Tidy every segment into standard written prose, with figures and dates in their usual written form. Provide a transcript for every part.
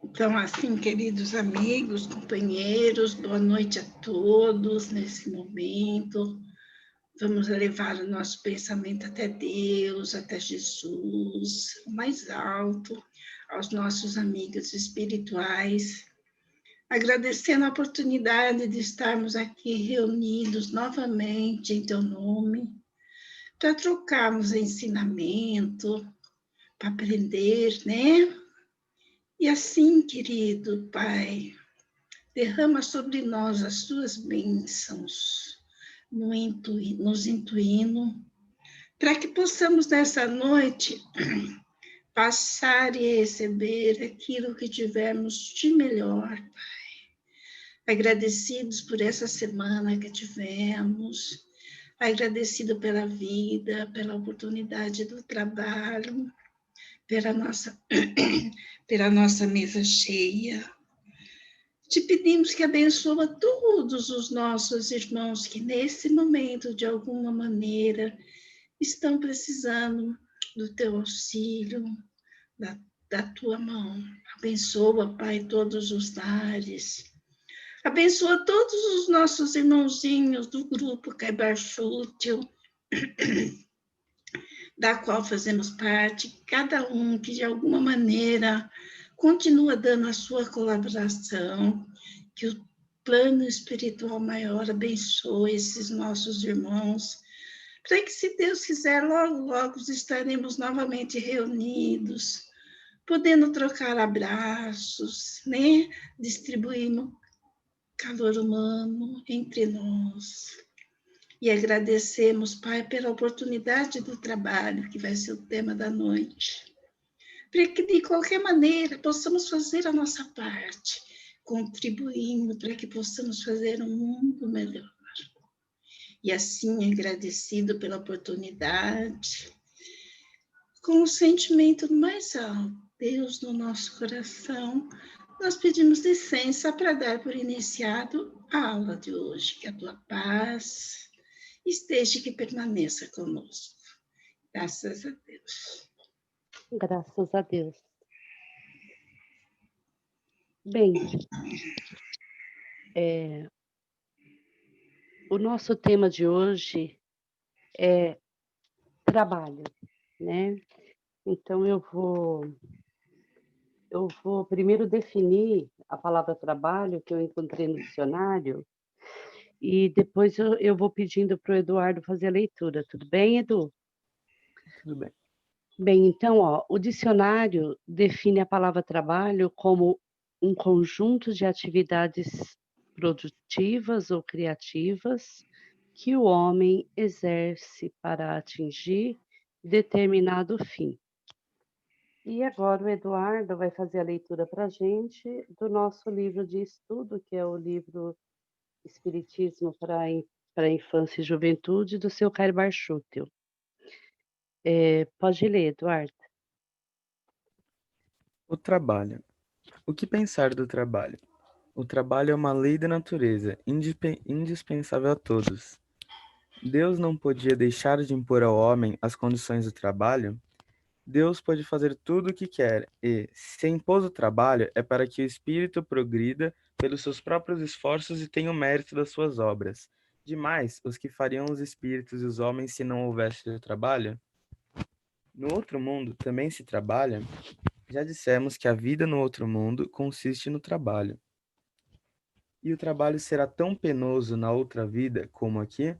Então, assim, queridos amigos, companheiros, boa noite a todos nesse momento. Vamos levar o nosso pensamento até Deus, até Jesus, o mais alto, aos nossos amigos espirituais, agradecendo a oportunidade de estarmos aqui reunidos novamente em Teu nome, para trocarmos ensinamento, para aprender, né? E assim, querido Pai, derrama sobre nós as tuas bênçãos, nos intuindo, para que possamos nessa noite passar e receber aquilo que tivermos de melhor. Agradecidos por essa semana que tivemos, agradecido pela vida, pela oportunidade do trabalho, pela nossa, pela nossa mesa cheia. Te pedimos que abençoa todos os nossos irmãos que nesse momento, de alguma maneira, estão precisando do teu auxílio, da, da tua mão. Abençoa, Pai, todos os lares. Abençoa todos os nossos irmãozinhos do grupo Caibar Chútil, da qual fazemos parte, cada um que de alguma maneira continua dando a sua colaboração, que o plano espiritual maior abençoe esses nossos irmãos, para que, se Deus quiser, logo, logo estaremos novamente reunidos, podendo trocar abraços, né? Distribuindo calor humano entre nós. E agradecemos, Pai, pela oportunidade do trabalho, que vai ser o tema da noite. Para que, de qualquer maneira, possamos fazer a nossa parte, contribuindo para que possamos fazer um mundo melhor. E assim, agradecido pela oportunidade, com o sentimento mais alto, Deus no nosso coração, nós pedimos licença para dar por iniciado a aula de hoje. Que a tua paz esteja e que permaneça conosco. Graças a Deus. Graças a Deus. Bem, o nosso tema de hoje é trabalho, né? Então eu vou primeiro definir a palavra trabalho que eu encontrei no dicionário e depois eu vou pedindo para o Eduardo fazer a leitura. Tudo bem, Edu? Tudo bem. Bem, então, o dicionário define a palavra trabalho como um conjunto de atividades produtivas ou criativas que o homem exerce para atingir determinado fim. E agora o Eduardo vai fazer a leitura para a gente do nosso livro de estudo, que é o livro Espiritismo para a Infância e Juventude, do seu Caibar Chútil. Pode ler, Eduardo. O trabalho. O que pensar do trabalho? O trabalho é uma lei da natureza, indispensável a todos. Deus não podia deixar de impor ao homem as condições do trabalho? Deus pode fazer tudo o que quer e, se impôs o trabalho, é para que o espírito progrida pelos seus próprios esforços e tenha o mérito das suas obras. Demais, os que fariam os espíritos e os homens se não houvesse o trabalho? No outro mundo também se trabalha? Já dissemos que a vida no outro mundo consiste no trabalho. E o trabalho será tão penoso na outra vida como aqui?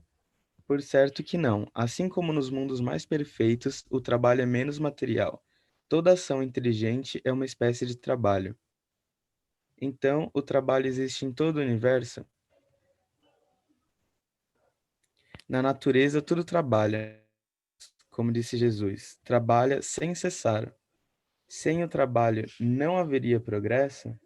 Por certo que não. Assim como nos mundos mais perfeitos, o trabalho é menos material. Toda ação inteligente é uma espécie de trabalho. Então, o trabalho existe em todo o universo? Na natureza, tudo trabalha, como disse Jesus. Trabalha sem cessar. Sem o trabalho, não haveria progresso?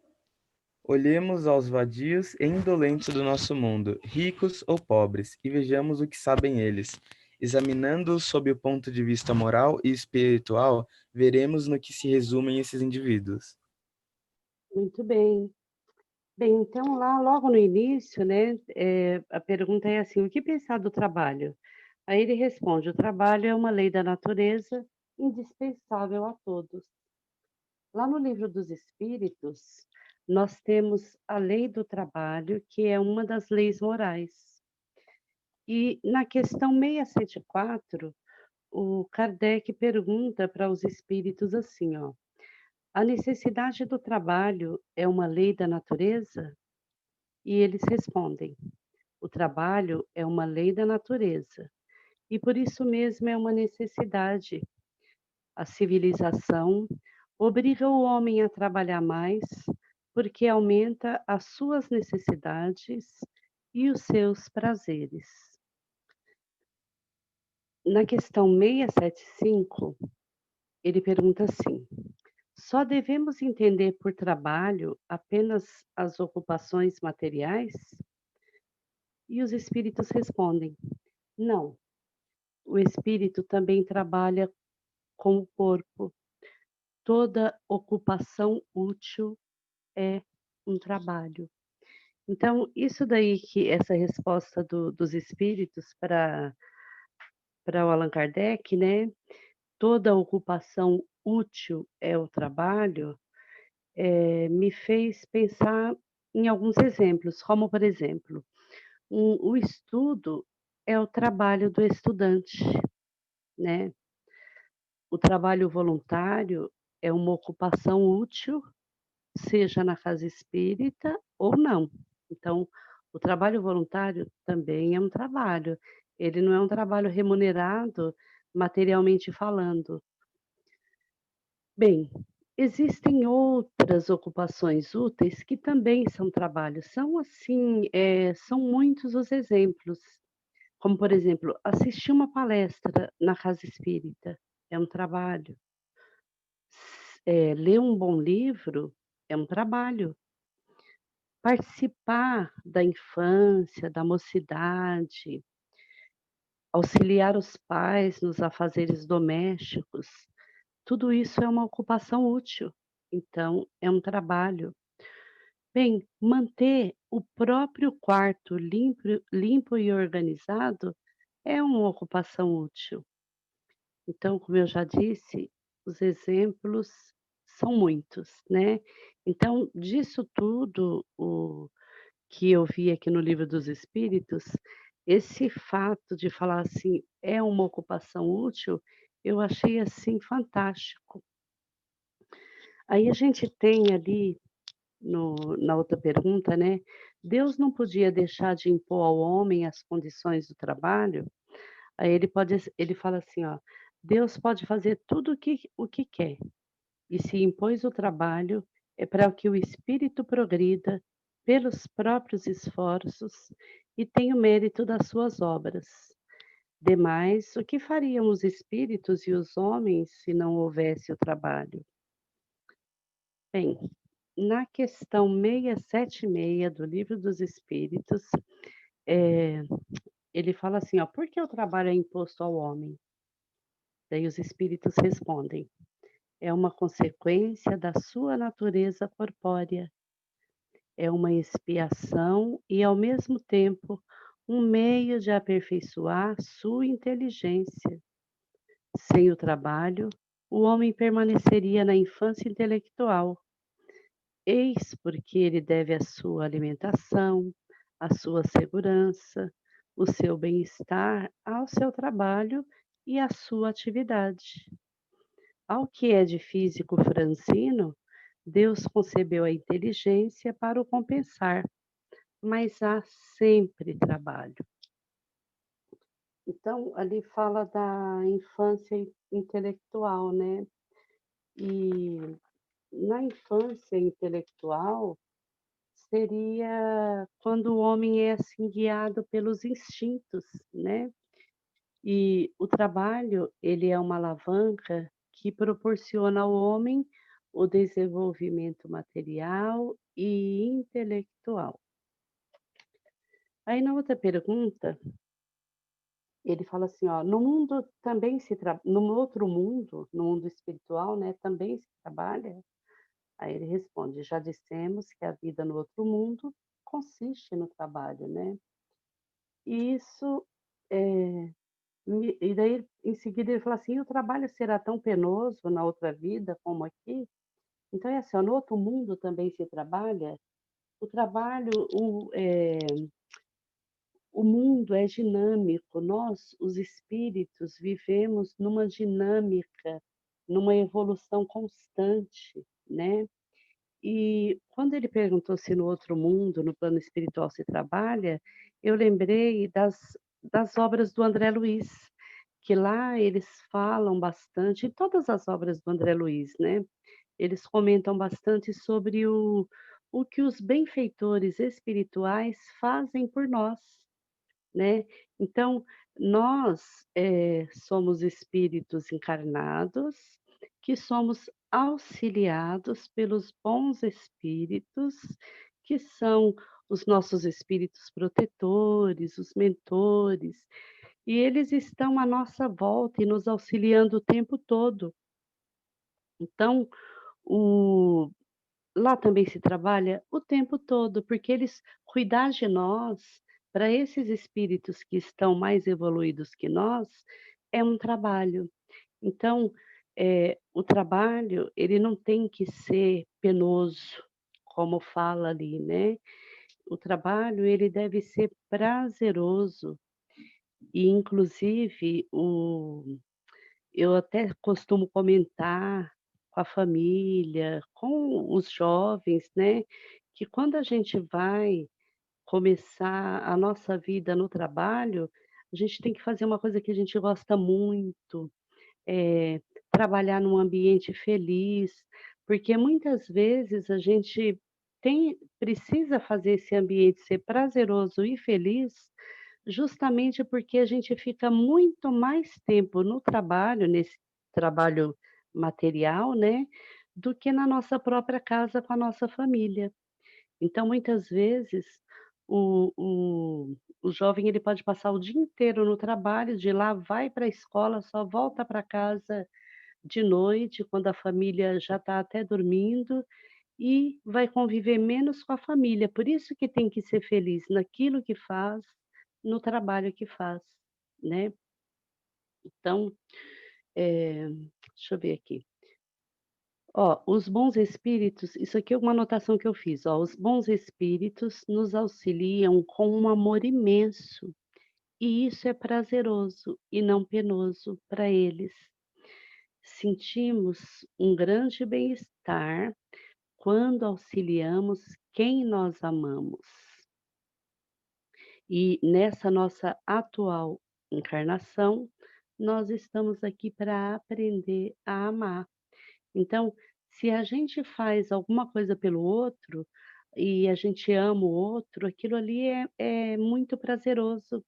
Olhemos aos vadios e indolentes do nosso mundo, ricos ou pobres, e vejamos o que sabem eles. Examinando-os sob o ponto de vista moral e espiritual, veremos no que se resumem esses indivíduos. Muito bem. Bem, então lá logo no início, né, a pergunta é assim: o que pensar do trabalho? Aí ele responde: o trabalho é uma lei da natureza indispensável a todos. Lá no Livro dos Espíritos, nós temos a lei do trabalho, que é uma das leis morais. E na questão 674, o Kardec pergunta para os espíritos assim, ó: a necessidade do trabalho é uma lei da natureza? E eles respondem: o trabalho é uma lei da natureza, e por isso mesmo é uma necessidade. A civilização obriga o homem a trabalhar mais, porque aumenta as suas necessidades e os seus prazeres. Na questão 675, ele pergunta assim: só devemos entender por trabalho apenas as ocupações materiais? E os espíritos respondem: não, o espírito também trabalha com o corpo. Toda ocupação útil é um trabalho. Então, isso daí que essa resposta dos espíritos para o Allan Kardec, né? Toda ocupação útil é o trabalho, me fez pensar em alguns exemplos, como por exemplo, o estudo é o trabalho do estudante, né? O trabalho voluntário é uma ocupação útil, seja na casa espírita ou não. Então, o trabalho voluntário também é um trabalho. Ele não é um trabalho remunerado, materialmente falando. Bem, existem outras ocupações úteis que também são trabalhos. São assim, são muitos os exemplos. Como, por exemplo, assistir uma palestra na casa espírita é um trabalho. Ler um bom livro é um trabalho. Participar da infância, da mocidade, auxiliar os pais nos afazeres domésticos, tudo isso é uma ocupação útil, então é um trabalho. Bem, manter o próprio quarto limpo e organizado é uma ocupação útil. Então, como eu já disse, os exemplos são muitos, né? Então, disso tudo, o que eu vi aqui no Livro dos Espíritos, esse fato de falar assim, é uma ocupação útil, eu achei assim fantástico. Aí a gente tem ali na outra pergunta, né? Deus não podia deixar de impor ao homem as condições do trabalho. Aí ele fala assim, ó, Deus pode fazer tudo o que quer, e se impôs o trabalho, é para que o espírito progrida pelos próprios esforços e tenha o mérito das suas obras. Demais, o que fariam os espíritos e os homens se não houvesse o trabalho? Bem, na questão 676 do Livro dos Espíritos, eh, ele fala assim, ó, por que o trabalho é imposto ao homem? Daí os espíritos respondem, é uma consequência da sua natureza corpórea, é uma expiação e, ao mesmo tempo, um meio de aperfeiçoar sua inteligência. Sem o trabalho, o homem permaneceria na infância intelectual. Eis porque ele deve a sua alimentação, a sua segurança, o seu bem-estar ao seu trabalho e à sua atividade. Ao que é de físico franzino, Deus concebeu a inteligência para o compensar, mas há sempre trabalho. Então, ali fala da infância intelectual, né? E na infância intelectual seria quando o homem é assim guiado pelos instintos, né? E o trabalho, ele é uma alavanca que proporciona ao homem o desenvolvimento material e intelectual. Aí na outra pergunta, ele fala assim, ó, no mundo também no outro mundo, no mundo espiritual, né, também se trabalha? Aí ele responde, já dissemos que a vida no outro mundo consiste no trabalho, né? E isso, e daí em seguida ele fala assim, o trabalho será tão penoso na outra vida como aqui? Então é assim, ó, no outro mundo também se trabalha, o trabalho, o mundo é dinâmico, nós, os espíritos, vivemos numa dinâmica, numa evolução constante, né. E quando ele perguntou se no outro mundo, no plano espiritual se trabalha, eu lembrei das obras do André Luiz, que lá eles falam bastante, em todas as obras do André Luiz, né, eles comentam bastante sobre o que os benfeitores espirituais fazem por nós, né. Então, nós, somos espíritos encarnados, que somos auxiliados pelos bons espíritos, que são os nossos espíritos protetores, os mentores, e eles estão à nossa volta e nos auxiliando o tempo todo. Então, o lá também se trabalha o tempo todo, porque eles cuidar de nós, para esses espíritos que estão mais evoluídos que nós, é um trabalho. Então, o trabalho, ele não tem que ser penoso, como fala ali, né. O trabalho, ele deve ser prazeroso e inclusive eu até costumo comentar com a família, com os jovens, né, que quando a gente vai começar a nossa vida no trabalho, a gente tem que fazer uma coisa que a gente gosta muito, trabalhar num ambiente feliz, porque muitas vezes a gente precisa fazer esse ambiente ser prazeroso e feliz, justamente porque a gente fica muito mais tempo no trabalho, nesse trabalho material, né, do que na nossa própria casa com a nossa família. Então, muitas vezes, o o o jovem ele pode passar o dia inteiro no trabalho, de lá vai para a escola, só volta para casa de noite, quando a família já está até dormindo, e vai conviver menos com a família. Por isso que tem que ser feliz naquilo que faz, no trabalho que faz, né. Então, deixa eu ver aqui. Ó, os bons espíritos, isso aqui é uma anotação que eu fiz, ó, os bons espíritos nos auxiliam com um amor imenso, e isso é prazeroso e não penoso para eles. Sentimos um grande bem-estar quando auxiliamos quem nós amamos. E nessa nossa atual encarnação, nós estamos aqui para aprender a amar. Então, se a gente faz alguma coisa pelo outro, e a gente ama o outro, aquilo ali é muito prazeroso.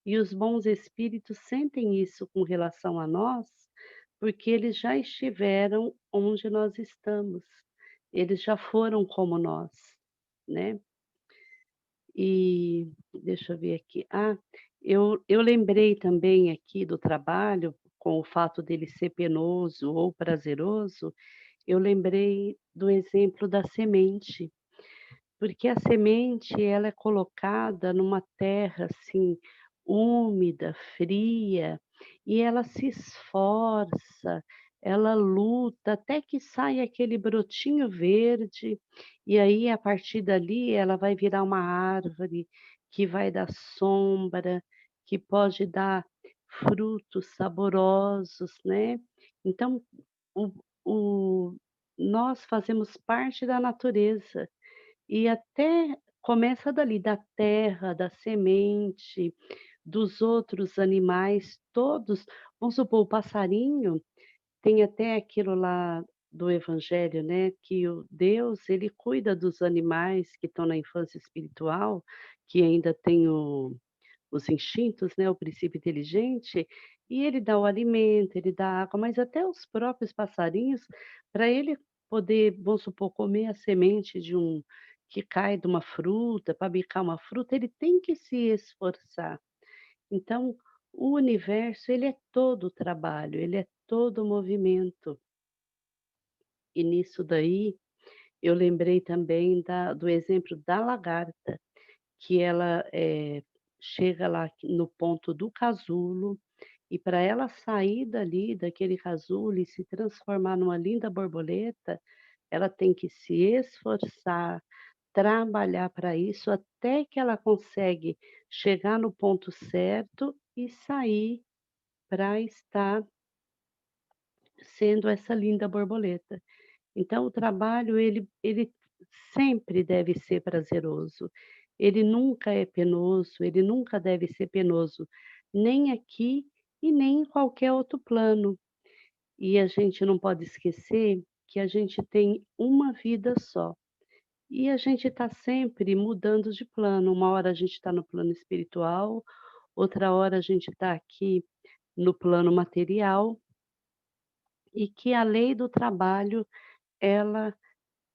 E os bons espíritos sentem isso com relação a nós, porque eles já estiveram onde nós estamos. Eles já foram como nós, né. E deixa eu ver aqui. Ah, eu lembrei também aqui do trabalho, com o fato dele ser penoso ou prazeroso, eu lembrei do exemplo da semente, porque a semente ela é colocada numa terra, assim, úmida, fria, e ela se esforça, ela luta até que sai aquele brotinho verde, e aí a partir dali ela vai virar uma árvore que vai dar sombra, que pode dar frutos saborosos, né. Então o o nós fazemos parte da natureza. E até começa dali, da terra, da semente, dos outros animais, todos vamos supor, o passarinho tem até aquilo lá do evangelho, né, que o Deus, ele cuida dos animais que estão na infância espiritual, que ainda tem os instintos, né, o princípio inteligente, e ele dá o alimento, ele dá água, mas até os próprios passarinhos, para ele poder, vamos supor, comer a semente de que cai de uma fruta, para bicar uma fruta, ele tem que se esforçar. Então, o universo, ele é todo trabalho, ele é todo movimento. E nisso daí, eu lembrei também do exemplo da lagarta, que ela, chega lá no ponto do casulo, e para ela sair dali, daquele casulo e se transformar numa linda borboleta, ela tem que se esforçar, trabalhar para isso, até que ela consegue chegar no ponto certo e sair para estar sendo essa linda borboleta. Então o trabalho ele sempre deve ser prazeroso, ele nunca é penoso, ele nunca deve ser penoso, nem aqui e nem em qualquer outro plano. E a gente não pode esquecer que a gente tem uma vida só. E a gente está sempre mudando de plano. Uma hora a gente está no plano espiritual, outra hora a gente está aqui no plano material, e que a lei do trabalho, ela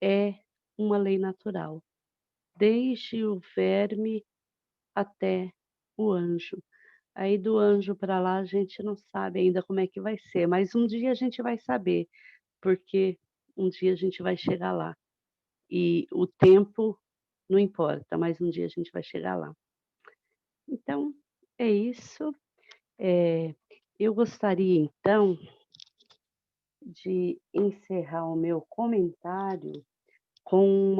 é uma lei natural, desde o verme até o anjo. Aí do anjo para lá a gente não sabe ainda como é que vai ser, mas um dia a gente vai saber, porque um dia a gente vai chegar lá. E o tempo não importa, mas um dia a gente vai chegar lá. Então, é isso. Eh, eu gostaria então de encerrar o meu comentário com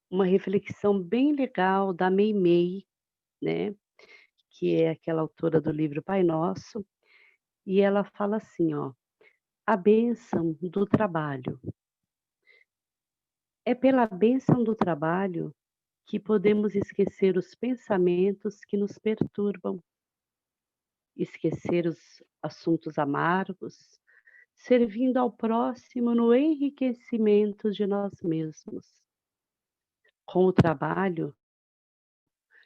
uma reflexão bem legal da Meimei, né, que é aquela autora do livro Pai Nosso, e ela fala assim, ó: "A bênção do trabalho. É pela bênção do trabalho que podemos esquecer os pensamentos que nos perturbam, esquecer os assuntos amargos, servindo ao próximo no enriquecimento de nós mesmos. Com o trabalho,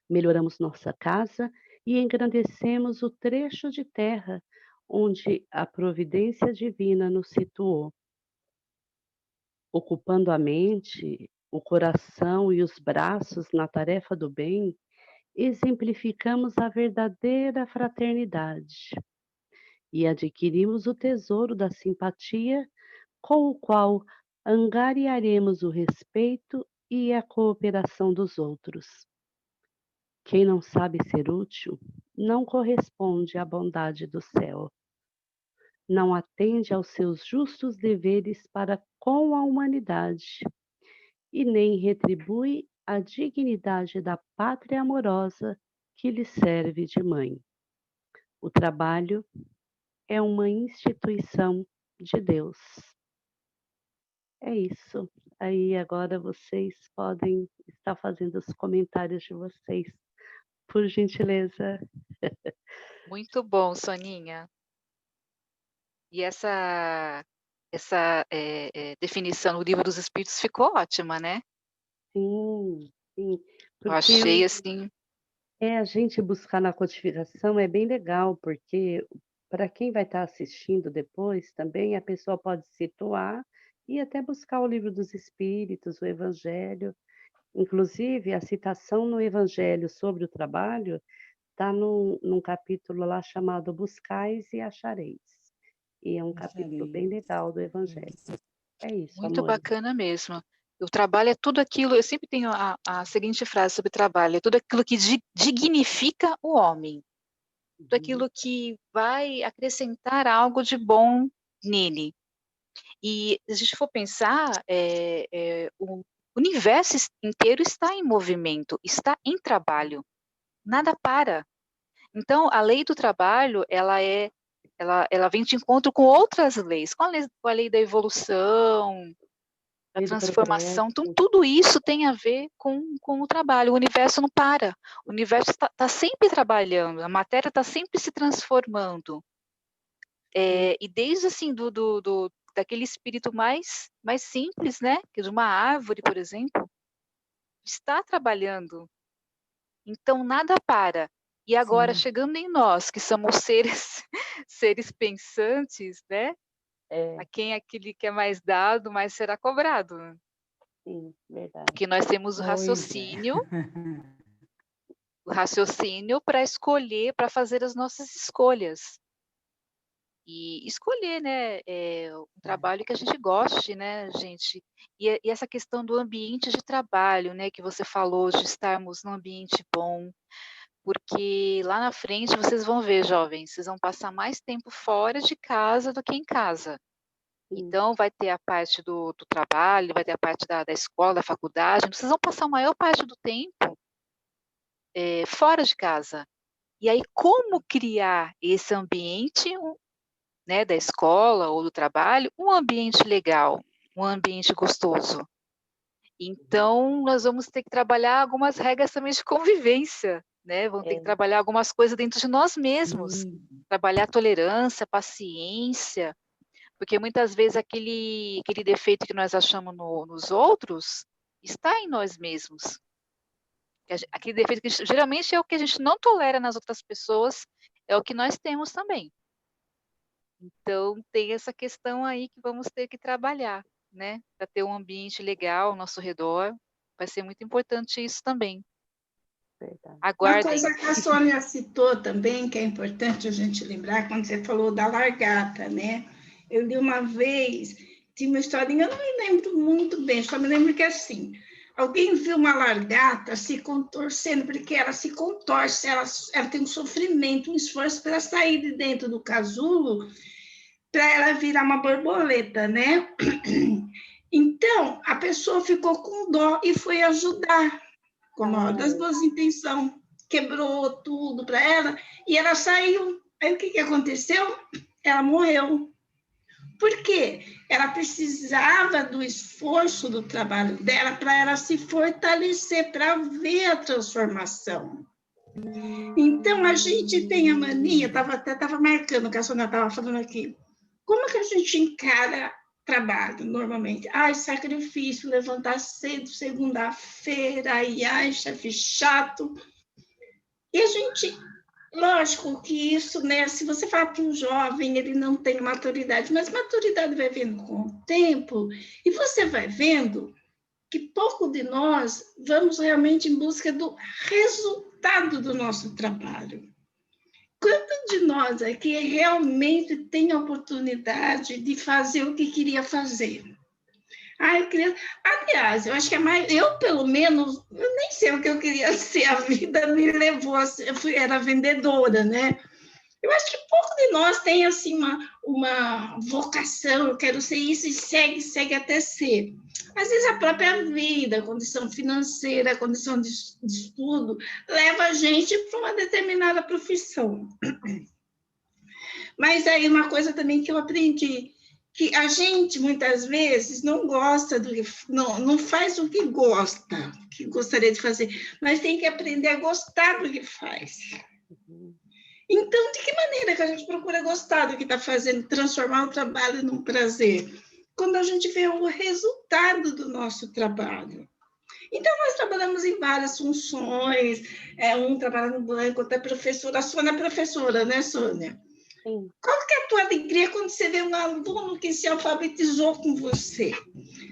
melhoramos nossa casa e engrandecemos o trecho de terra onde a providência divina nos situou, ocupando a mente, o coração e os braços na tarefa do bem, exemplificamos a verdadeira fraternidade e adquirimos o tesouro da simpatia, com o qual angariaremos o respeito e a cooperação dos outros. Quem não sabe ser útil não corresponde à bondade do céu, não atende aos seus justos deveres para com a humanidade e nem retribui a dignidade da pátria amorosa que lhe serve de mãe. O trabalho é uma instituição de Deus. É isso. Aí agora vocês podem estar fazendo os comentários de vocês, por gentileza. Muito bom, Soninha. E essa definição no Livro dos Espíritos ficou ótima, né? Sim, sim. Eu Porque achei assim, a gente buscar na codificação é bem legal, porque para quem vai estar assistindo depois também, a pessoa pode situar e até buscar o Livro dos Espíritos, o Evangelho. Inclusive, a citação no Evangelho sobre o trabalho está num capítulo lá chamado Buscais e Achareis. E é um capítulo bem legal do Evangelho. É isso, muito amor. bacana mesmo. O trabalho é tudo aquilo, eu sempre tenho a seguinte frase sobre trabalho, é tudo aquilo que dignifica o homem, tudo aquilo que vai acrescentar algo de bom nele. E se a gente for pensar, o universo inteiro está em movimento, está em trabalho, nada para. Então, a lei do trabalho, ela vem de encontro com outras leis, com a lei da evolução, da Lei do progresso. transformação. Então, tudo isso tem a ver com o trabalho. O universo não para. O universo está sempre trabalhando, a matéria está sempre se transformando. E desde assim, daquele espírito mais simples, né? Que de uma árvore, por exemplo, está trabalhando. Então, nada para. E agora, Sim. chegando em nós, que somos seres pensantes, né? É, A quem aquele que é mais dado, mais será cobrado. sim, verdade. Porque nós temos Pois é. o raciocínio para escolher, para fazer as nossas escolhas. E escolher, né, um trabalho que a gente goste, né, gente. E essa questão do ambiente de trabalho, né, que você falou, de estarmos num ambiente bom, porque lá na frente vocês vão ver, jovens, vocês vão passar mais tempo fora de casa do que em casa. Então, vai ter a parte do trabalho, vai ter a parte da escola, da faculdade. Vocês vão passar a maior parte do tempo fora de casa. E aí, como criar esse ambiente, né, da escola ou do trabalho, um ambiente legal, um ambiente gostoso? Então, nós vamos ter que trabalhar algumas regras também de convivência, né? Vamos ter que trabalhar algumas coisas dentro de nós mesmos. Trabalhar tolerância, paciência, porque muitas vezes aquele defeito que nós achamos nos outros está em nós mesmos. Aquele defeito que geralmente é o que a gente não tolera nas outras pessoas, é o que nós temos também. Então, tem essa questão aí que vamos ter que trabalhar, né? Para ter um ambiente legal ao nosso redor. Vai ser muito importante isso também. Verdade. Uma coisa que a Sônia citou também, que é importante a gente lembrar, quando você falou da largata, né? Eu li uma vez, tinha uma historinha, eu não me lembro muito bem, só me lembro que é assim, alguém viu uma largata se contorcendo, porque ela se contorce, ela tem um sofrimento, um esforço para sair de dentro do casulo, para ela virar uma borboleta, né? Então, a pessoa ficou com dó e foi ajudar, com a maior das boas intenções, quebrou tudo para ela, e ela saiu. Aí o que aconteceu? Ela morreu. Por quê? Ela precisava do esforço do trabalho dela para ela se fortalecer, para ver a transformação. Então, a gente tem a mania, estava marcando o que a Sônia estava falando aqui, como que a gente encara trabalho, normalmente? Ai, sacrifício, levantar cedo, segunda-feira, ai, chefe chato. E a gente, lógico que isso, né? Se você fala para um jovem, ele não tem maturidade, mas maturidade vai vindo com o tempo, e você vai vendo que pouco de nós vamos realmente em busca do resultado do nosso trabalho. Quanto de nós aqui realmente tem a oportunidade de fazer o que queria fazer? Eu queria... Aliás, eu acho que eu, pelo menos, eu nem sei o que eu queria ser, a vida me levou a ser, era vendedora, né? Eu acho que pouco de nós tem, assim, uma vocação, eu quero ser isso, e segue até ser. Às vezes a própria vida, a condição financeira, a condição de estudo, leva a gente para uma determinada profissão. Mas aí uma coisa também que eu aprendi, que a gente, muitas vezes, não gosta, não faz o que gosta, que gostaria de fazer, mas tem que aprender a gostar do que faz. Então, de que maneira que a gente procura gostar do que está fazendo, transformar o trabalho num prazer? Quando a gente vê o resultado do nosso trabalho. Então, nós trabalhamos em várias funções, um trabalha no banco, outra é professora. A Sônia é professora, né, Sônia? Sim. Qual que é a tua alegria quando você vê um aluno que se alfabetizou com você?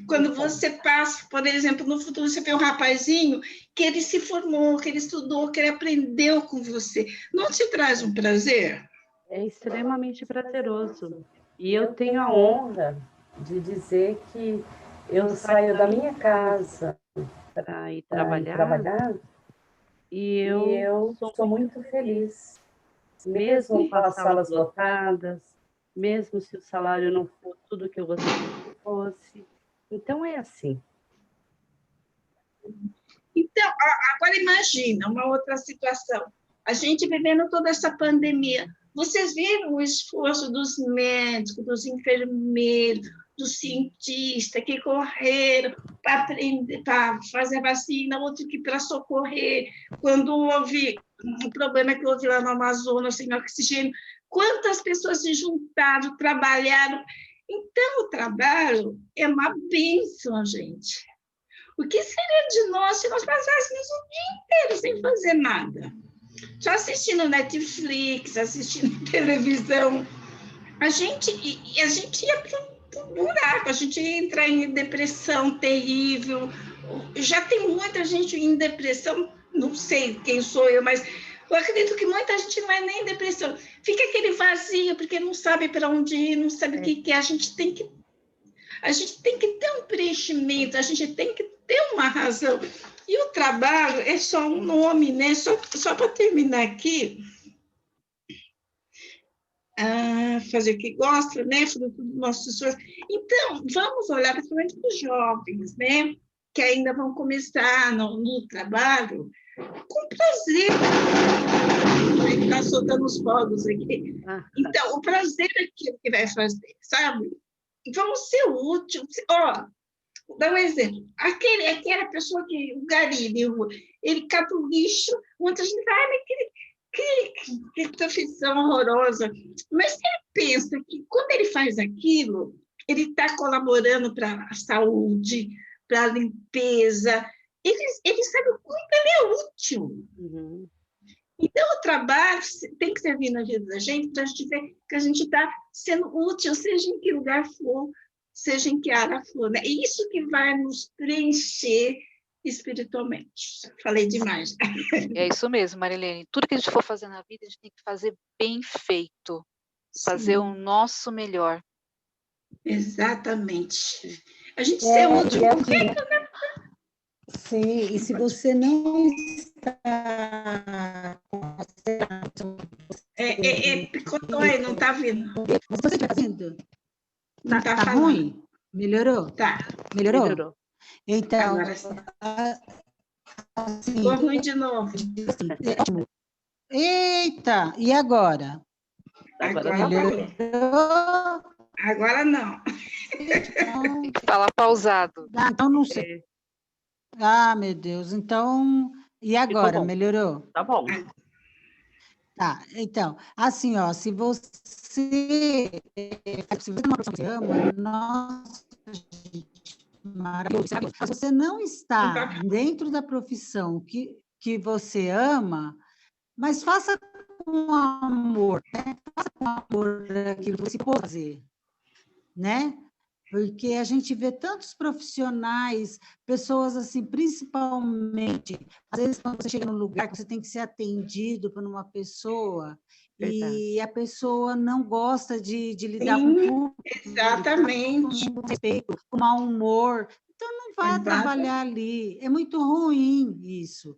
Quando você passa, por exemplo, no futuro, você vê um rapazinho que ele se formou, que ele estudou, que ele aprendeu com você. Não te traz um prazer? É extremamente prazeroso. E eu tenho a honra de dizer que eu saio da minha casa para ir trabalhar e eu sou muito feliz. Mesmo com as salas lotadas, mesmo se o salário não for tudo que eu gostaria que fosse. Então, é assim. Então, agora imagina uma outra situação. A gente vivendo toda essa pandemia. Vocês viram o esforço dos médicos, dos enfermeiros, dos cientistas que correram para aprender, para fazer vacina, outro que para socorrer. Quando houve um problema que houve lá no Amazonas, sem oxigênio, quantas pessoas se juntaram, trabalharam. Então, o trabalho é uma bênção, gente. O que seria de nós se nós passássemos o dia inteiro sem fazer nada? Só assistindo Netflix, assistindo televisão. A gente ia para o buraco, a gente ia entrar em depressão terrível. Já tem muita gente em depressão, não sei quem sou eu, mas eu acredito que muita gente não é nem em depressão. Fica aquele vazio, porque não sabe para onde ir, não sabe o que é. A gente tem que ter um preenchimento, a gente tem que ter uma razão. E o trabalho é só um nome, né? Só para terminar aqui, fazer o que gosta, né? Fruto do nosso esforço. Então, vamos olhar principalmente para os jovens, né? Que ainda vão começar no trabalho com prazer. Está soltando os fogos aqui. Então, o prazer é aquilo que vai fazer, sabe? Vamos ser úteis. Ó, vou dar um exemplo. Aquela pessoa que, o gari, ele cata o lixo, muita gente fala, que profissão horrorosa. Mas ele pensa que, quando ele faz aquilo, ele está colaborando para a saúde, para a limpeza. Ele sabe o quanto ele é útil. Uhum. Então, o trabalho tem que servir na vida da gente para a gente ver que a gente está sendo útil, seja em que lugar for, seja em que área for. Né? É isso que vai nos preencher espiritualmente. Falei demais. É isso mesmo, Marilene. Tudo que a gente for fazer na vida, a gente tem que fazer bem feito. Fazer o nosso melhor. Exatamente. A gente ser útil. Sim, e se você não está... Picotou aí, não está vindo. Mas você está fazendo? Não está Tá ruim? Melhorou? Tá. Melhorou? Então, assim, ficou ruim de novo. Ótimo. Eita, e agora? Agora melhorou? Agora não. Então, Tem que falar pausado. então não sei. Meu Deus. Então, e agora? Melhorou? Tá bom. Tá, então, assim, ó, se você tem uma profissão que você ama, nossa, gente, maravilhoso. Se você não está dentro da profissão que você ama, mas faça com amor, né? Faça com amor aquilo que você pode fazer, né? Porque a gente vê tantos profissionais, pessoas assim, principalmente, às vezes quando você chega num lugar que você tem que ser atendido por uma pessoa, e a pessoa não gosta de lidar com o público, exatamente. com respeito, com mau humor, então não vá trabalhar ali. É muito ruim isso.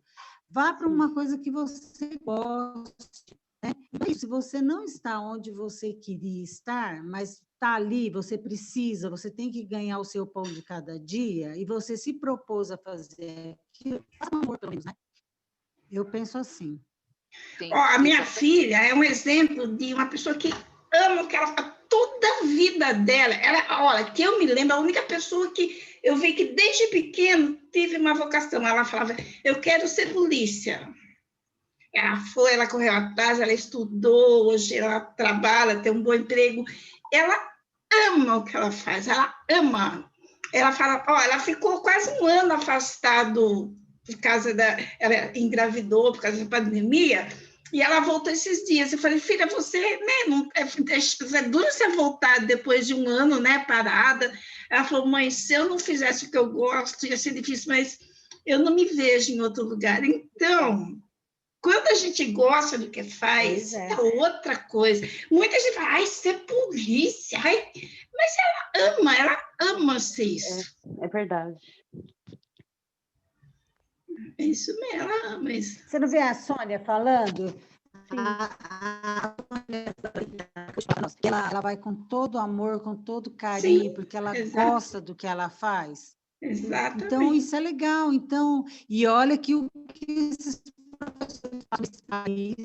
Vá para uma coisa que você goste. Né? E se você não está onde você queria estar, mas está ali, você precisa, você tem que ganhar o seu pão de cada dia, e você se propôs a fazer aquilo, faça com amor, pelo menos, né? Eu penso assim. Sim, a minha filha é um exemplo de uma pessoa que ama o que ela faz toda a vida dela. Olha, que eu me lembro, a única pessoa que eu vi que desde pequeno teve uma vocação. Ela falava, eu quero ser polícia. Ela correu atrás, ela estudou, hoje ela trabalha, tem um bom emprego. Ela ama o que ela faz, ela ama. Ela fala, ela ficou quase um ano afastado por causa ela engravidou por causa da pandemia, e ela voltou esses dias. Eu falei, filha, você, né, é duro você voltar depois de um ano, né, parada. Ela falou, mãe, se eu não fizesse o que eu gosto, ia ser difícil, mas eu não me vejo em outro lugar. Então, quando a gente gosta do que faz, é outra coisa. Muita gente fala, ser polícia, mas ela ama ser isso. É verdade. É isso mesmo, ela ama isso. Você não vê a Sônia falando? Ela vai com todo amor, com todo carinho, porque ela gosta do que ela faz. Exatamente. Então, isso é legal. Então, e olha que o que esses professores fazem nesse país,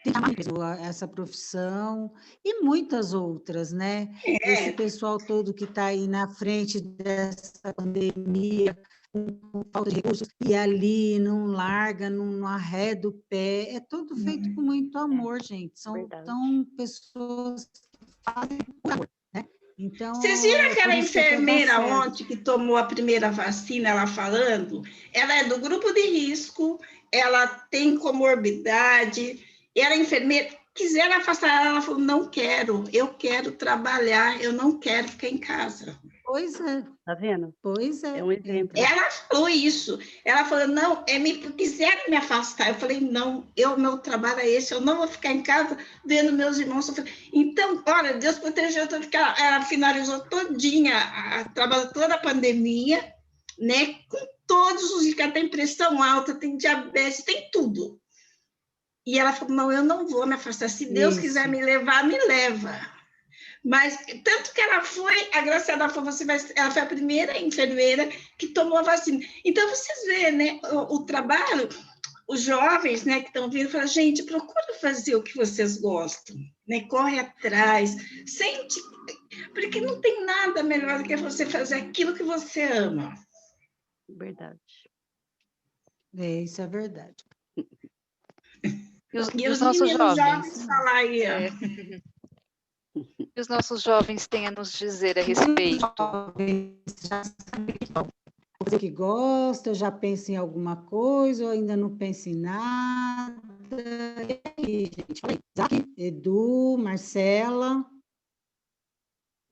tem essa profissão e muitas outras, né? Esse pessoal todo que está aí na frente dessa pandemia, com falta de recursos, e ali não larga, não arreda o pé, é tudo feito com muito amor, gente. São pessoas que fazem por amor, né? Então, vocês viram aquela enfermeira ontem que tomou a primeira vacina, ela falando? Ela é do grupo de risco, ela tem comorbidade, ela é enfermeira, quiseram afastar ela, falou, não quero, eu quero trabalhar, eu não quero ficar em casa. Pois é. Tá vendo? Pois é. É um exemplo. Ela falou isso. Ela falou, não, quiseram me afastar. Eu falei, não, meu trabalho é esse, eu não vou ficar em casa vendo meus irmãos sofrer. Então, olha, Deus protegeu tanto que ela finalizou todinha, trabalhou toda a pandemia, né, com todos os que tem pressão alta, tem diabetes, tem tudo. E ela falou, não, eu não vou me afastar. Se Deus quiser me levar, me leva. Mas, tanto que ela foi, a Graciela falou, ela foi a primeira enfermeira que tomou a vacina. Então, vocês veem, né, o trabalho, os jovens, né, que estão vindo, falam, gente, procura fazer o que vocês gostam, né, corre atrás, sente, porque não tem nada melhor do que você fazer aquilo que você ama. Verdade. Isso é verdade. E os os nossos meninos jovens? falar aí, E os nossos jovens têm a nos dizer a respeito? Já sabe o que gosta, já pensa em alguma coisa, ou ainda não pensa em nada. E aí, gente? Fala aí. Isaac, Edu, Marcela.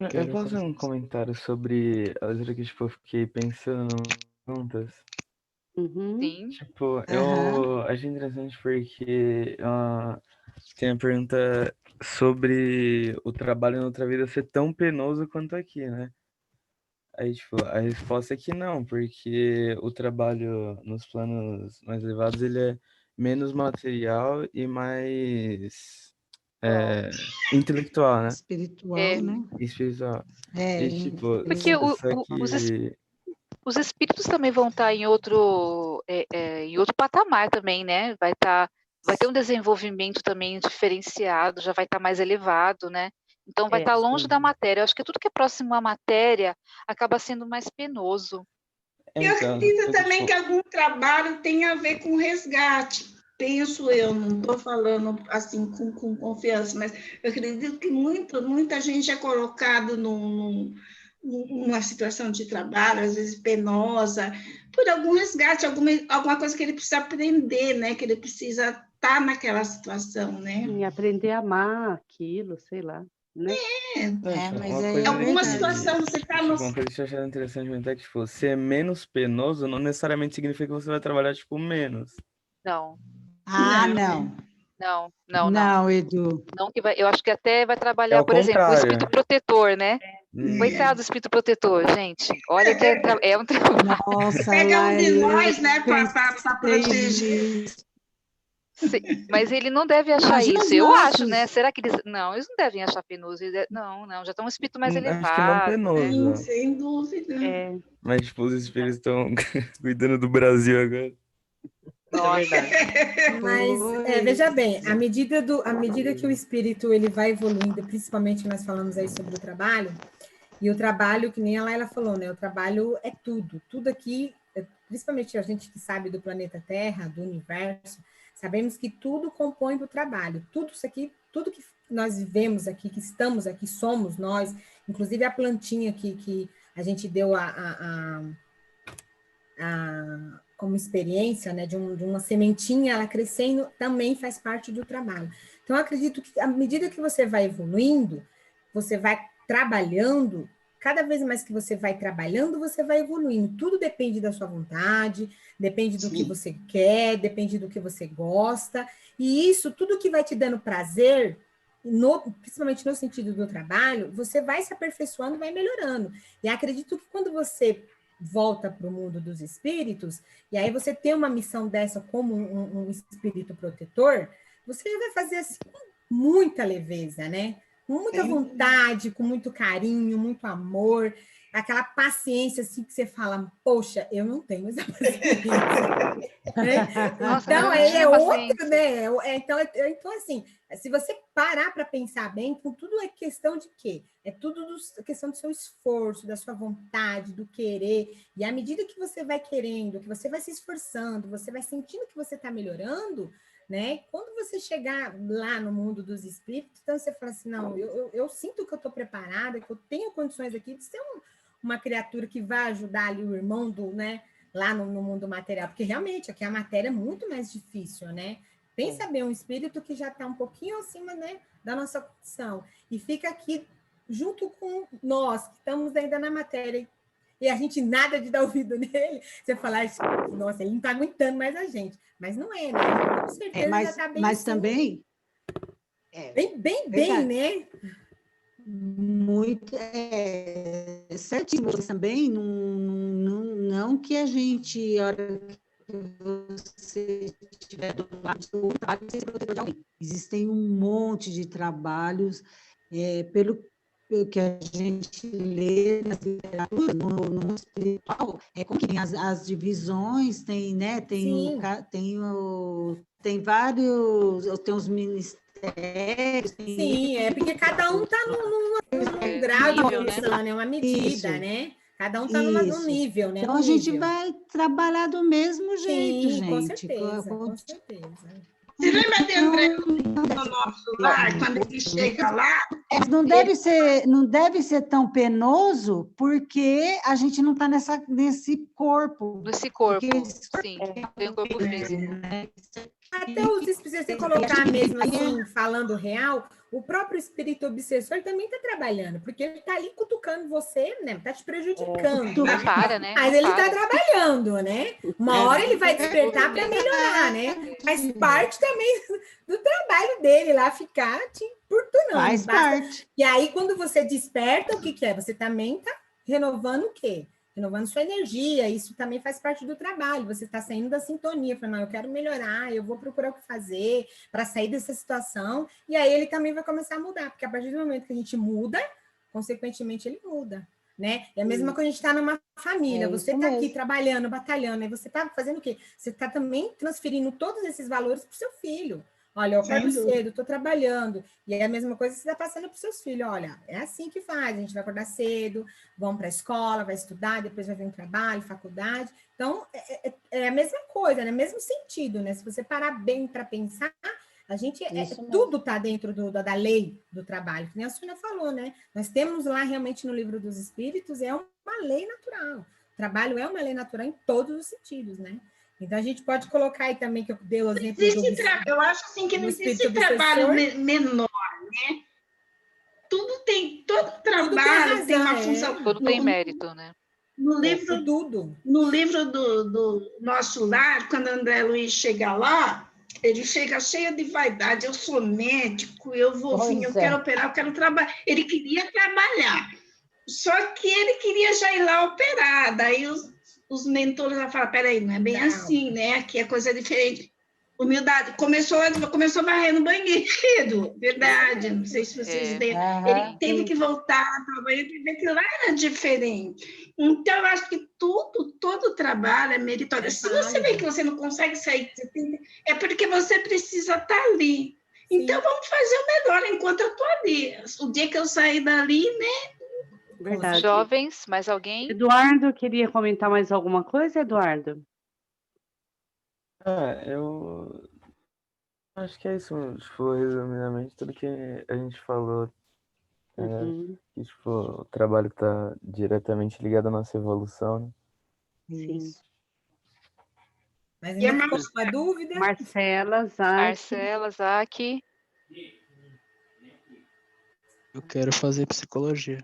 Eu posso fazer um comentário sobre a letra que, tipo, eu fiquei pensando juntas? Uhum. Sim. Tipo, eu achei interessante porque tem a pergunta sobre o trabalho na outra vida ser tão penoso quanto aqui, né? Aí, tipo, a resposta é que não, porque o trabalho nos planos mais elevados, ele é menos material e mais intelectual, né? Espiritual, né? Espiritual. É, E, tipo, Porque só os espíritos também vão estar em outro patamar também, né? Vai ter um desenvolvimento também diferenciado, já vai estar mais elevado, né? Então vai estar longe sim. da matéria. Eu acho que tudo que é próximo à matéria acaba sendo mais penoso. Eu acredito também que algum trabalho tem a ver com resgate. Penso eu, não estou falando assim com confiança, mas eu acredito que muita gente é colocado numa situação de trabalho, às vezes penosa, por algum resgate, alguma coisa que ele precisa aprender, né? Que ele precisa estar naquela situação, né? E aprender a amar aquilo, sei lá, né? Mas é alguma verdade. situação você está no... Uma coisa que eu achei interessante é que, tipo, ser menos penoso não necessariamente significa que você vai trabalhar, tipo, menos. Não. Não, Edu. Não que eu acho que até vai trabalhar, É o por exemplo, o contrário. espírito protetor, né? Coitado do espírito protetor, gente. Olha que é um trabalho. Nossa, Pega um de Laila, nós, né, para proteger. Mas ele não deve achar Imagina isso. os Eu nossos. acho, né? Será que eles... Não, eles não devem achar penoso. Não, já estão um espírito mais elevado. Acho que não penoso. Sim, sem dúvida. Mas, tipo, os espíritos estão cuidando do Brasil agora. Nossa. Mas, veja bem, à medida que o espírito ele vai evoluindo, principalmente nós falamos aí sobre o trabalho, e o trabalho, que nem a Laila falou, né? O trabalho é tudo aqui, principalmente a gente que sabe do planeta Terra, do universo, sabemos que tudo compõe o trabalho, tudo isso aqui, tudo que nós vivemos aqui, que estamos aqui, somos nós, inclusive a plantinha que a gente deu como experiência, né, de uma sementinha, ela crescendo, também faz parte do trabalho. Então, eu acredito que, à medida que você vai evoluindo, você vai trabalhando, cada vez mais que você vai trabalhando, você vai evoluindo. Tudo depende da sua vontade, depende do que você quer, depende do que você gosta, e isso, tudo que vai te dando prazer, principalmente no sentido do trabalho, você vai se aperfeiçoando, vai melhorando. E acredito que quando você volta para o mundo dos espíritos, e aí você tem uma missão dessa como um espírito protetor, você já vai fazer assim com muita leveza, né? Com muita vontade, com muito carinho, muito amor, aquela paciência assim que você fala, poxa, eu não tenho essa paciência. Né? Nossa, então, aí é outro, né? Então, assim, se você parar para pensar bem, tudo é questão de quê? É tudo questão do seu esforço, da sua vontade, do querer. E à medida que você vai querendo, que você vai se esforçando, você vai sentindo que você está melhorando, né? Quando você chegar lá no mundo dos espíritos, então você fala assim, não, eu sinto que eu estou preparada, que eu tenho condições aqui de ser uma criatura que vai ajudar ali o irmão né? Lá no mundo material, porque realmente aqui a matéria é muito mais difícil, né? Pensa bem, um espírito que já está um pouquinho acima, né, da nossa condição, e fica aqui junto com nós, que estamos ainda na matéria, e a gente nada de dar ouvido nele, você falar, nossa, ele não está aguentando mais a gente, mas não é, né? Com certeza já está bem. Mas também... Bem, né? Muito certíssimo. Vocês também não que a gente, a hora você estiver do lado do trabalho, você ser protetor de alguém. Existem um monte de trabalhos, pelo que a gente lê na literatura, no mundo espiritual, como que tem as divisões, tem, né, Sim. tem vários, tem os ministérios, Sim, porque cada um está num grau de nível, né? evolução, né? Uma medida, Isso. né? Cada um está num Isso. nível, né? Então, Num a gente nível. vai trabalhar do mesmo jeito, Sim, com gente. certeza, com certeza. Você lembra de André no nosso lar, quando ele chega lá? Não deve ser tão penoso, porque a gente não está nesse corpo. Nesse corpo, Porque sim, tem um corpo físico. Até se você colocar mesmo assim, falando real, o próprio espírito obsessor também está trabalhando, porque ele está ali cutucando você, né? Está te prejudicando. Não para, né? Mas Não ele está para. trabalhando, né? Uma hora ele vai despertar para melhorar, né? Faz parte também do trabalho dele lá ficar te importunando. Faz parte. E aí, quando você desperta, o que é? Você também está renovando o quê? Renovando sua energia, isso também faz parte do trabalho. Você está saindo da sintonia, falando, não, eu quero melhorar, eu vou procurar o que fazer para sair dessa situação, e aí ele também vai começar a mudar, porque a partir do momento que a gente muda, consequentemente ele muda, né? É a mesma coisa, a gente está numa família, você está aqui trabalhando, batalhando, e você está fazendo o quê? Você está também transferindo todos esses valores para o seu filho. Olha, eu acordo cedo, estou trabalhando. E é a mesma coisa que você está passando para os seus filhos. Olha, é assim que faz. A gente vai acordar cedo, vão para a escola, vai estudar, depois vai vir trabalho, faculdade. Então, é a mesma coisa, né? Mesmo sentido, né? Se você parar bem para pensar, a gente tudo está dentro da lei do trabalho, que nem a Sônia falou, né? Nós temos lá realmente no Livro dos Espíritos, é uma lei natural. O trabalho é uma lei natural em todos os sentidos, né? Então, a gente pode colocar aí também, que eu dei o exemplo eu acho assim que não existe trabalho menor, né? Todo trabalho tem uma função. Tudo tem mérito, né? No livro do Nosso Lar, quando André Luiz chega lá, ele chega cheio de vaidade, eu sou médico, eu vou vir, eu quero operar, eu quero trabalhar. Ele queria trabalhar, só que ele queria já ir lá operar, daí os mentores já falam, peraí, não é bem assim, né? Aqui é coisa diferente. Humildade. Começou varrendo no banheiro, verdade. Não sei se vocês lembram. Ele teve que voltar para o banheiro e ver que lá era diferente. Então, eu acho que todo trabalho é meritório. Se você vê que você não consegue sair, é porque você precisa estar ali. Então, vamos fazer o melhor enquanto eu estou ali. O dia que eu sair dali, né? Verdade. Jovens, mais alguém? Eduardo, queria comentar mais alguma coisa, Eduardo? Eu acho que é isso, tipo, resumidamente, tudo que a gente falou, que, tipo, o trabalho está diretamente ligado à nossa evolução, né? Sim. Mas ainda ficou uma dúvida? Marcela, Zac. Eu quero fazer psicologia.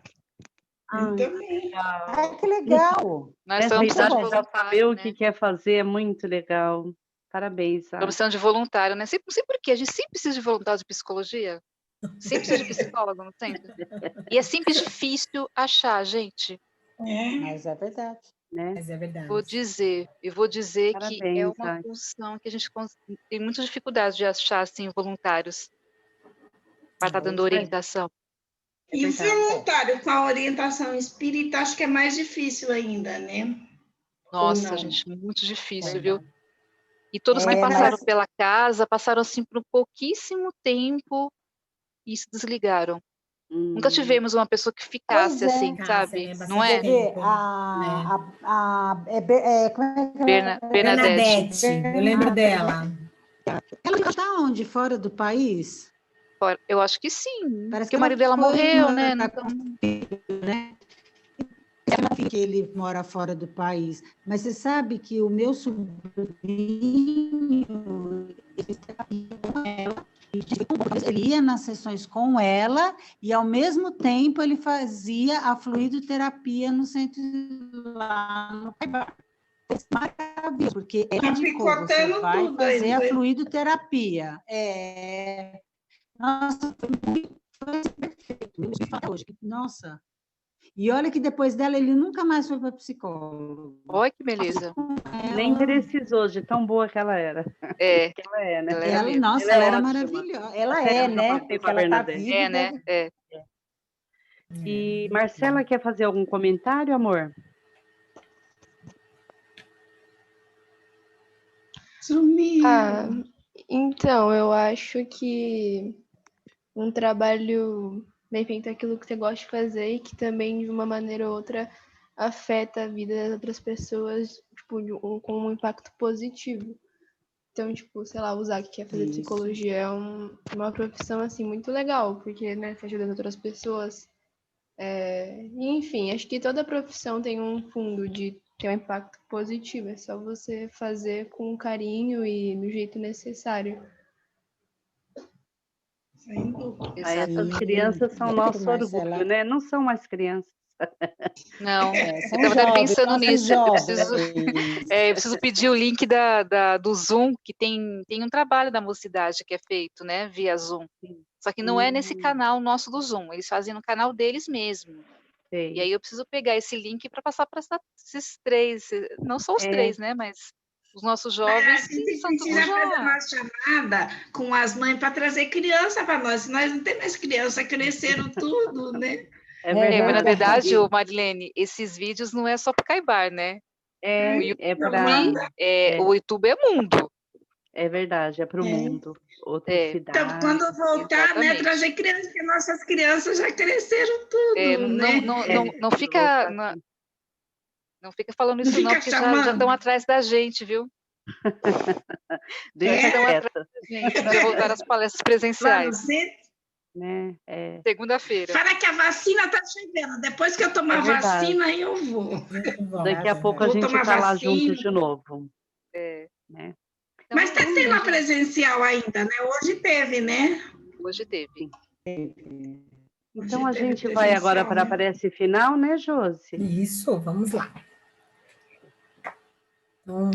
Que legal! Nós Nessa estamos idade já saber o que quer fazer é muito legal. Parabéns, Zac. Estamos precisando de voluntário, né? Não sei por quê, a gente sempre precisa de voluntário de psicologia. Sempre precisa de psicólogo, não tem? E é sempre difícil achar, gente. Mas é verdade. Né? Mas é verdade. Eu vou dizer Parabéns, que é uma Zac. função que a gente tem muitas dificuldades de achar assim, voluntários para estar dando orientação. E voluntário com a orientação espírita, acho que é mais difícil ainda, né? Nossa, gente, muito difícil, viu? E todos que passaram pela casa, passaram assim por um pouquíssimo tempo e se desligaram. Nunca tivemos uma pessoa que ficasse assim, sabe? Né? Não é? Bernadette, eu lembro dela. Ela está onde? Fora do país? Eu acho que sim, Parece porque o marido dela morreu, né? Que ele mora fora do país. Mas você sabe que o meu sobrinho, ele ia nas sessões com ela e, ao mesmo tempo, ele fazia a fluidoterapia no centro lá no Caibar. Maravilhoso, porque ele indicou, você vai fazer a fluidoterapia. Nossa, foi perfeito. Nossa, E olha que depois dela ele nunca mais foi para psicólogo. Olha que beleza. Nem precisou de tão boa que ela era. É, Que ela é, né? ela era mesmo. Nossa, Ela é ela era ótima. maravilhosa. Ela Até é, eu já né? passei Porque com a ela tá Bernadette. viva. É, né? É. E Marcela quer fazer algum comentário, amor? Sumiu. Ah, então, eu acho que um trabalho bem feito é aquilo que você gosta de fazer e que também, de uma maneira ou outra, afeta a vida das outras pessoas, tipo, com um impacto positivo. Então, tipo, sei lá, o Zac que quer fazer Isso. psicologia é uma profissão, assim, muito legal, porque, né, você ajuda as outras pessoas. E, enfim, acho que toda profissão tem um fundo de ter um impacto positivo, é só você fazer com carinho e do jeito necessário. Sem dúvida. Aí essas Sim, crianças são muito, nosso Marcela. orgulho, né? Não são mais crianças. Não, São eu estava até jovens, pensando nossos nisso. jovens. Eu preciso pedir o link do Zoom, que tem um trabalho da mocidade que é feito, né, via Zoom. Só que não é nesse canal nosso do Zoom, eles fazem no canal deles mesmo. Sei. E aí eu preciso pegar esse link para passar para esses três, não só os três, né, mas os nossos A jovens que gente são tudo precisa fazer já... uma chamada com as mães para trazer criança para nós. Nós não temos mais criança, cresceram tudo, né? É mas na verdade. verdade, ô, Marilene, esses vídeos não é só para Caibar, né? É para. O YouTube é mundo. É verdade, é para o mundo. Outras É. cidades. Então, quando voltar, né, Exatamente. trazer criança, porque nossas crianças já cresceram tudo, né? Não fica... Não fica falando Não isso não, fica porque já chamando. estão atrás da gente, viu? Deixa Estão quieta, atrás da gente para voltar às palestras Lá no presenciais. centro. né? Segunda-feira. Para que a vacina está chegando. Depois que eu tomar a verdade. vacina, aí eu vou. Daqui a pouco a Vou gente tomar está lá vacina. junto de novo. É. Né? Então, Mas está tendo a presencial ainda, né? Hoje teve, né? hoje teve. Então a Hoje teve gente vai agora presencial, para a né? prece final, né, Josi? Isso, vamos lá. Então,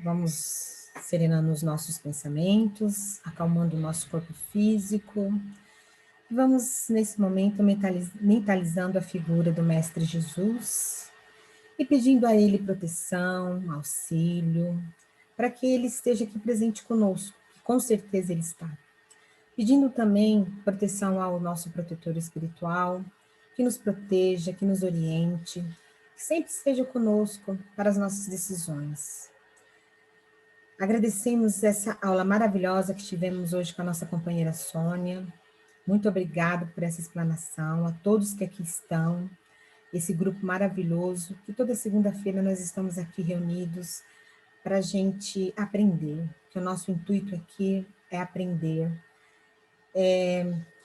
vamos serenando os nossos pensamentos, acalmando o nosso corpo físico. Vamos, nesse momento, mentalizando a figura do Mestre Jesus e pedindo a Ele proteção, auxílio, para que Ele esteja aqui presente conosco, que com certeza Ele está. Pedindo também proteção ao nosso protetor espiritual, que nos proteja, que nos oriente, que sempre esteja conosco para as nossas decisões. Agradecemos essa aula maravilhosa que tivemos hoje com a nossa companheira Sônia. Muito obrigado por essa explanação, a todos que aqui estão, esse grupo maravilhoso, que toda segunda-feira nós estamos aqui reunidos para a gente aprender, que o nosso intuito aqui é aprender,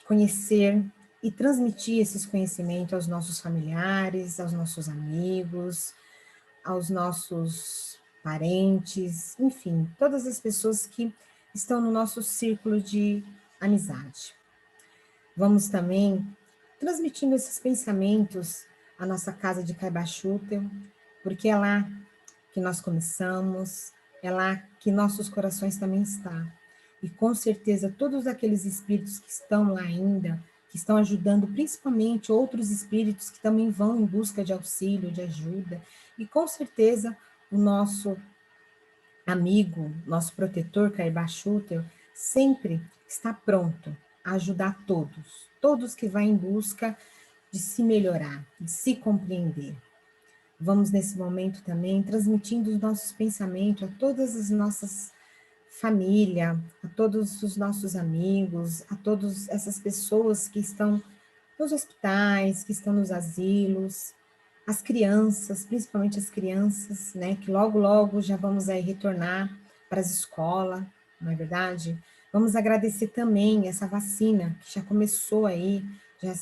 conhecer e transmitir esses conhecimentos aos nossos familiares, aos nossos amigos, aos nossos parentes, enfim, todas as pessoas que estão no nosso círculo de amizade. Vamos também transmitindo esses pensamentos à nossa casa de Caibachuta, porque é lá que nós começamos, é lá que nossos corações também estão. E com certeza todos aqueles espíritos que estão lá ainda, que estão ajudando principalmente outros espíritos que também vão em busca de auxílio, de ajuda, e com certeza o nosso amigo, nosso protetor, Caibachuta, sempre está pronto a ajudar todos que vão em busca de se melhorar, de se compreender. Vamos, nesse momento, também transmitindo os nossos pensamentos a todas as nossas famílias, a todos os nossos amigos, a todas essas pessoas que estão nos hospitais, que estão nos asilos, as crianças, principalmente as crianças, né, que logo já vamos aí retornar para as escolas, não é verdade? Vamos agradecer também essa vacina, que já começou aí,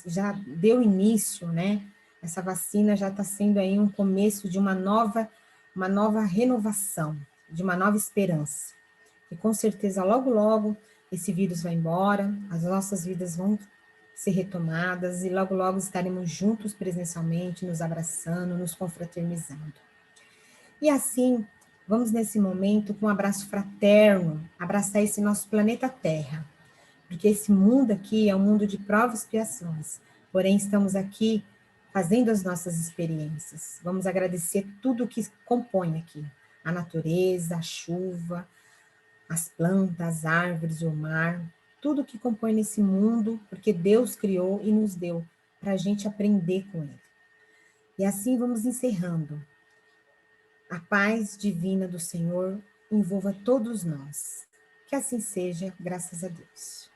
já deu início, né? Essa vacina já está sendo aí um começo de uma nova renovação, de uma nova esperança. E com certeza, logo esse vírus vai embora, as nossas vidas vão ser retomadas e logo estaremos juntos presencialmente, nos abraçando, nos confraternizando. E assim, vamos nesse momento com um abraço fraterno, abraçar esse nosso planeta Terra, porque esse mundo aqui é um mundo de provas e expiações, porém estamos aqui fazendo as nossas experiências. Vamos agradecer tudo que compõe aqui, a natureza, a chuva, as plantas, as árvores, o mar, tudo que compõe nesse mundo, porque Deus criou e nos deu para a gente aprender com ele. E assim vamos encerrando. A paz divina do Senhor envolva todos nós. Que assim seja, graças a Deus.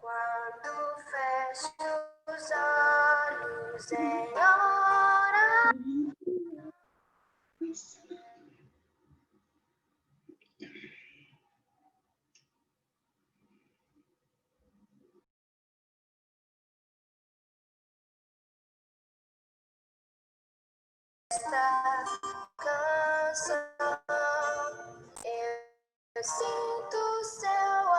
Quando fecho os olhos em hora, esta canção, eu sinto o seu